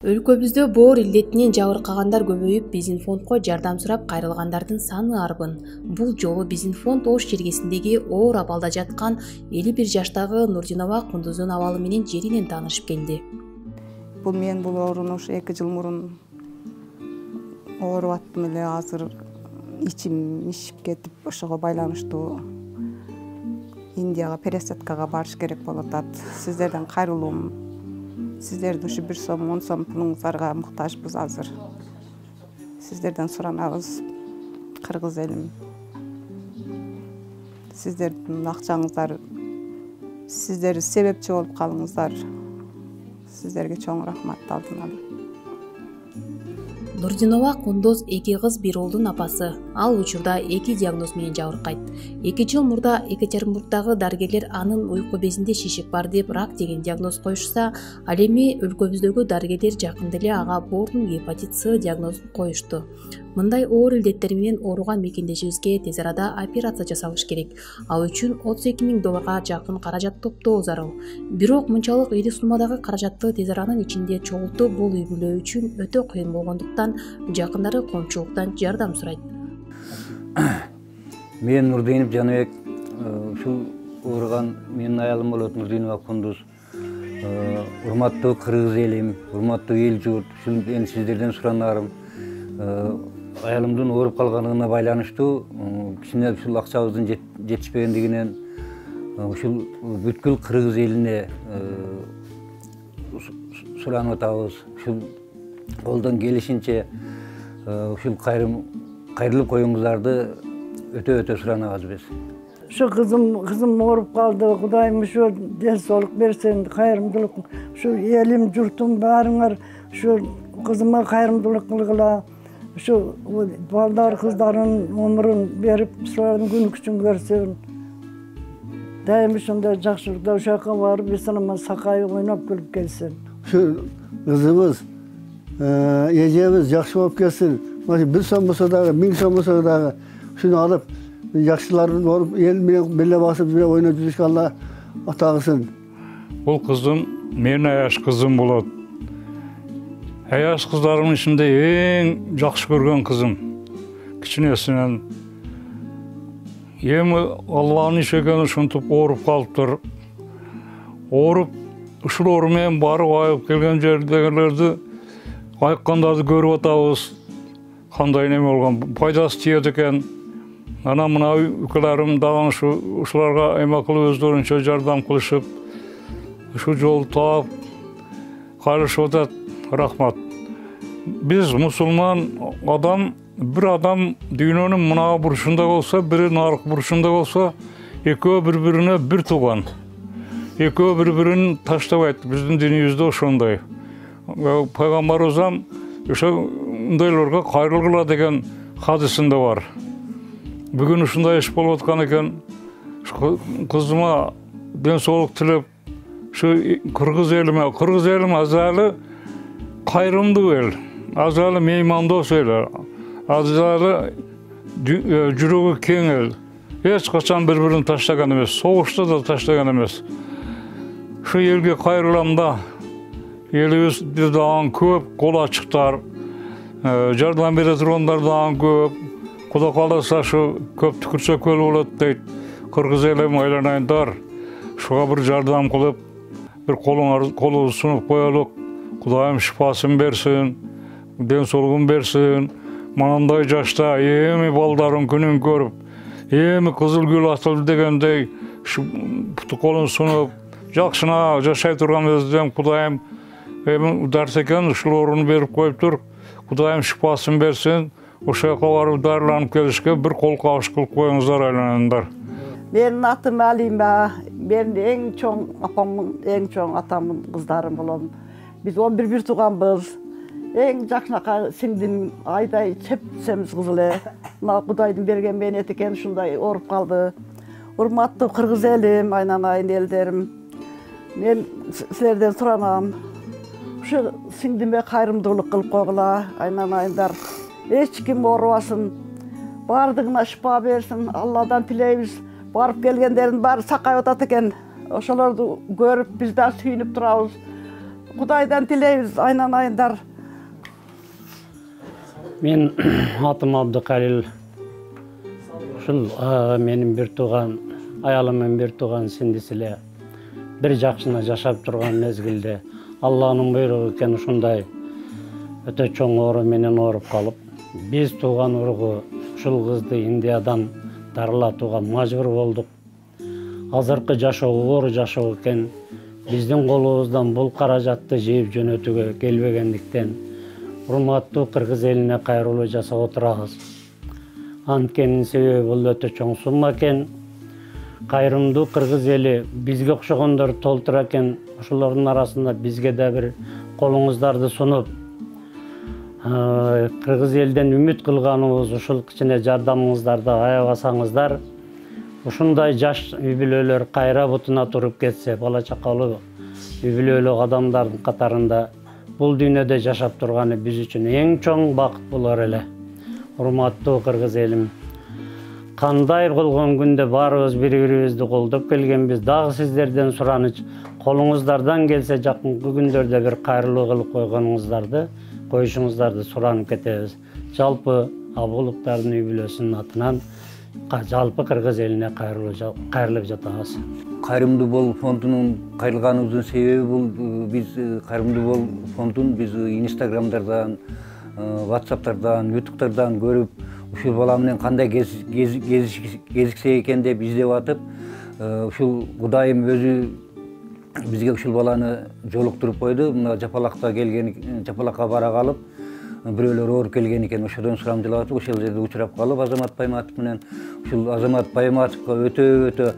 Өлкөбүздө боор илдетинен жабыркагандар көбөйүп, биздин фондко жардам сурап кайрылгандардын саны арбын. Бул жолу биздин фонд Ош жергесиндеги оор абалда жаткан 51 жаштагы Нурдинова Кундуздун абалы менен жеринен таанышып келди. Мен бул ооруну ушу 2 жыл мурун ооруп аттым эле. Азыр ичим ишип кетип, ошого байланыштуу Индияга пересадкага барыш керек болуп атат. Сиздерден кайрылуум. Сиздердин ушу 1 сом, 10 сом пулуңуздарга муктажбыз азыр. Сиздерден суранабыз, кыргыз элим. Сиздердин акчаңыздар, сиздер себепчи болуп калыңыздар. Сиздерге чоң рахмат алдынан. Нурдинова Кундуз 2 кыз 1 уулдун апасы. Ал учурда 2 диагноз менен жабыркайт. 2 жыл мурда Екатеринбургдагы дарыгерлер анын уйку безинде шишик бар деп рак деген диагноз коюшса, ал эми өлкөбүздөгү дарыгерлер жакында эле ага боордун гепатит С диагнозун коюшту. Мындай оор илдеттер менен ооруган мекендешибизге тез арада операция жасалыш керек. Ал үчүн $32.000 жакын каражат топтоо зарыл. Бирок мынчалык ири суммадагы каражатты тез аранын ичинде чогултуп, бул үй бүлө үчүн өтө кыйын болгондуктан жакындары коомчулуктан жардам сурайт. Мен Нурдинов Жаныбек, ушул ооруган менин аялым болот Нурдинова Кундуз. Урматтуу кыргыз элим, урматтуу эл журт, ушул мен сиздерден суранарым. Аялымдын ооруп калганына байланыштуу кичине ушул акчабыздын жетишпегендигинен ушул бүткүл кыргыз элине суранып атабыз. Ушул колдон келишинче ушул кайрылып коюңуздарды өтө суранабыз биз. Şu kızım ооруп kaldı. Kudayım şu del soluk bersin, hayırımdılık. Şu elim, jurtum barыңар şu kızıma hayırımdılık kılgıla. Şu baldar kızların ömrün berip, şuların günü küçün görsen. Daim şunda jakşılıkta uşakka varıp, bir sanama sakayı oynap gülüp gelsin. Şu kızımız, ecemiz jakşı bolup gelsin. 1 som bolsa dagı, 1000 som bolsa dagı şunu alıp jakşıların orup el menен belle basıp bire oynap жүрүшкө Allah atagısın. Бұл kızım менин аяш kızım болот. Аяш kızlarımın içinde en жақсы көрген kızım. Кичинесинен. Эми Алланын иши экени ушинтип ооруп калыптыр. Ооруп, ушул оору менен барып айып келген жердегилерди айыккандарды көрүп атабыз. Кандай неме болгон, пайдасы тиет экен. Ана мына укаларым дагы ушуларга эме кылып өздөрүнчө жардам кылышып, ушу жол таап кайрылышып атат. Рахмат. Биз мусулман адам, bir адам дүйнөнүн мына бурчунда болсо, бири нарык бурчунда болсо, экөө бири-бирине бир тууган. Экөө бири-бирин таштабайт. Биздин динибизде ошондой. Пайгамбарыбыз ушундайларга кайрылгыла деген хадисинде бар. Бүгүн ушундай иш болуп аткан экен. Кызыма ден соолук тилеп, ушу кыргыз элим азалы кайрымдуу эл, азалы меймандос эл, азалы жүрөгү кең эл. Эч качан бири-бирин таштаган эмес, согушта да таштаган эмес. Ушу элге кайрылам да, элибизде дагы көп кол ачыктар, жардам бере тургандар дагы көп. Куда каласа şu көп түкүрсө көл болот дейт. Кыргыз элим айланайындар. Шуга бир жардам кылып, бир колу сунуп коелук. Кудайым шифасын берсин, ден соолугун берсин. Мындай жашта эми балдарын күнүн көрүп, эми кызыл гүл атылды дегендей, путу колун сунуп, жакшына жашай турган өздөн Кудайым эми дарс экен, ушул орун берип коюптур. Кудайым шифасын берсин. Ошоға барып дарыланып келишке bir кол кабыш кылып коюңуздар айланаңдар. Менин атым Алима, мен эң чоң апамдын, эң чоң атамдын кыздарым болом. Биз 11 тууганбыз. Эң жакшынакай сиңдим айдай чепсемиз кыз эле. Мына Кудайдын берген мээнети экен, ушундай ооруп калды. Урматтуу кыргыз элим, айнанайын элдерим. Мен силерден суранам. Ушу сиңдиме кайрымдуулук кылып койгула, айнанайындар. Эч ким оорубасын, бардыгына шифа берсин, Алладан тилейбиз. Барып келгендердин баары сакайып атат экен. Ошолорду көрүп биз да сүйүнүп турабыз. Кудайдан тилейбиз айнанайындар. Мен атым Абдыкалил. Ушул менин бир тууган аялым менен бир тууган сиңдисиле бир жакшына жашап турган мезгилде Алланын буйругу экен ушундай өтө чоң оору менен ооруп калып, биз тууган уругу ушул кызды Индиядан дарылатууга мажбур болдук. Азыркы жашоо оор жашоо экен. Биздин колубуздан бул каражатты жыйып жөнөтүүгө келбегендиктен урматтуу кыргыз элине кайрылуу жасап отурабыз. Анткенин себеби бул өтө чоң сумма экен. Кайрымдуу кыргыз эли бизге окшогондор толтура экен. Ошолордун арасында бизге да бир колуңуздарды сунуп, кыргыз элден үмүт кылганыбыз ушул кичине жардамыңыздарды аябасаңыздар, ушундай жаш үй бүлөлөр кайра бутуна туруп кетсе, бала чакалуу үй бүлөлүк адамдардын катарында бул дүйнөдө жашап турганы биз үчүн эң чоң бакыт болор эле. Урматтуу кыргыз элим, кандай болгон күндө баарыбыз бири-бирибизди колдоп келгенбиз. Дагы сиздерден сураныч, колуңуздардан келсе жакынкы күндөрдө бир кайрылуу кылып коюшуңуздарды суранып кетебиз. Жалпы Абулуктардын үй бүлөсүнүн атынан жалпы кыргыз элине кайрылып жатабыз. Кайрымдуу бол фондунун кайрылганыбыздын себеби бул биз Кайрымдуу бол фондун биз Инстаграмдардан, WhatsApp'тардан, YouTube'тардан көрүп, ушул бала менен кандай кезиксе экен деп издеп атып, ушул Кудайым өзү бизге ушул баланы жолуктуруп койду. Мына Жапалакка бара калып, бирөөлөр ооруп келген экен, ошодон сурамжылап атып, ошол жерде учурап калып, Азамат Байматов менен ушул Азамат Байматовго өтө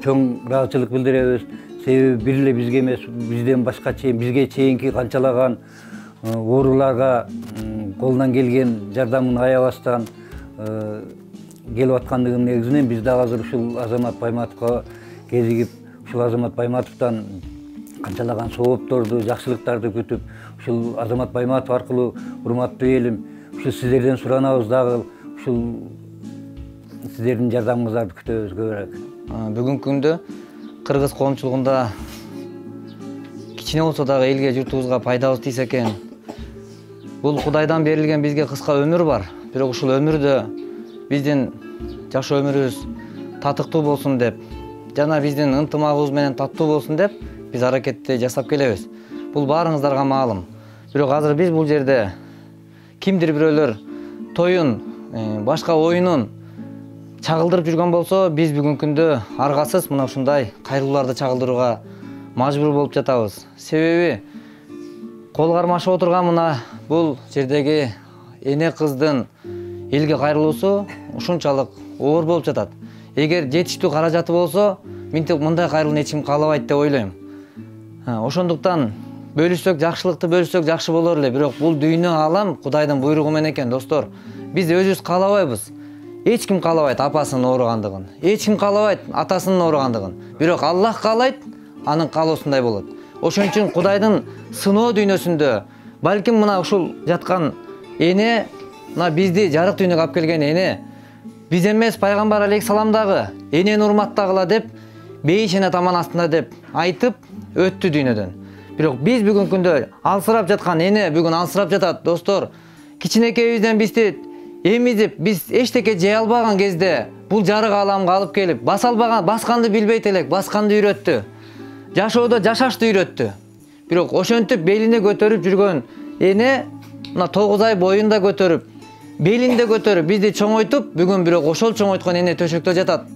чоң ыраазычылык билдиребиз. Себеби бир эле бизге эмес, бизден башка бизге чейинки канчалаган ооруларга колунан келген жардамын аябастан келип аткандыгынын негизинен биз дагы азыр ушул Азамат Байматовго кезигип, ушул Азамат Байматовдон канчалаган соопторду, жакшылыктарды күтүп, ушул Азамат Байматов аркылуу урматтуу элим, ушул сиздерден суранабыз дагы, ушул сиздердин жардамыңыздарды күтөбүз көбүрөөк. Бүгүнкү күндө кыргыз коомчулугунда кичине болсо дагы элге, журтубузга пайдабыз тийсе экен. Бул Кудайдан берилген бизге кыска өмүр бар. Бирок ушул өмүрдө биздин жашоо өмүрүбүз татыктуу болсун деп, жана биздин ынтымагыбыз менен таттуу болсун деп биз аракетти жасап келебиз. Бул баарыңыздарга маалым. Бирок азыр биз бул жерде кимдир бирөөлөр тоюн, башка оюнун чагылдырып жүргөн болсо, биз бүгүнкү күндө аргасыз мына ушундай кайрылууларды чагылдырууга мажбур болуп жатабыз. Себеби кол кармашып отурган мына бул жердеги эне кыздын элге кайрылуусу ушунчалык оор болуп жатат. Эгер жетиштүү каражаты болсо, минтип мындай кайрылууну эч ким каалабайт деп ойлойм. Ошондуктан бөлүшсөк, жакшылыкты бөлүшсөк жакшы болор эле. Бирок бул дүйнө алам Кудайдын буйругу менен экен, достор. Биз өзүбүз каалабайбыз. Эч ким каалабайт апасынын ооругандыгын, эч ким каалабайт атасынын ооругандыгын. Бирок Аллах каалайт, анын каалоосундай болот. Ошон үчүн Кудайдын сыноо дүйнөсүндө балким мына ушул жаткан эне, мына бизди жарык дүйнөгө алып келген эне, биз эмес пайгамбар алейхисалам дагы энени урматтагыла деп, бейшене таман астында деп айтып өттү дүйнөдөн. Бирок биз бүгүнкү күндө алсырап жаткан эне бүгүн алсырап жатат, достор. Кичинекейибизден бизди эмизип, биз эчтеке жей албаган кезде бул жарык ааламга алып келип, баса албаган, басканды билбейт элек, басканды үйрөттү. Жашоодо жашашты үйрөттү. Бирок ошентип белине көтөрүп жүргөн эне мына 9 ай боюнда көтөрүп, белинде көтөрүп, бизди чоңойтуп, бүгүн бирок ошол чоңойткон эне төшөктө жатат.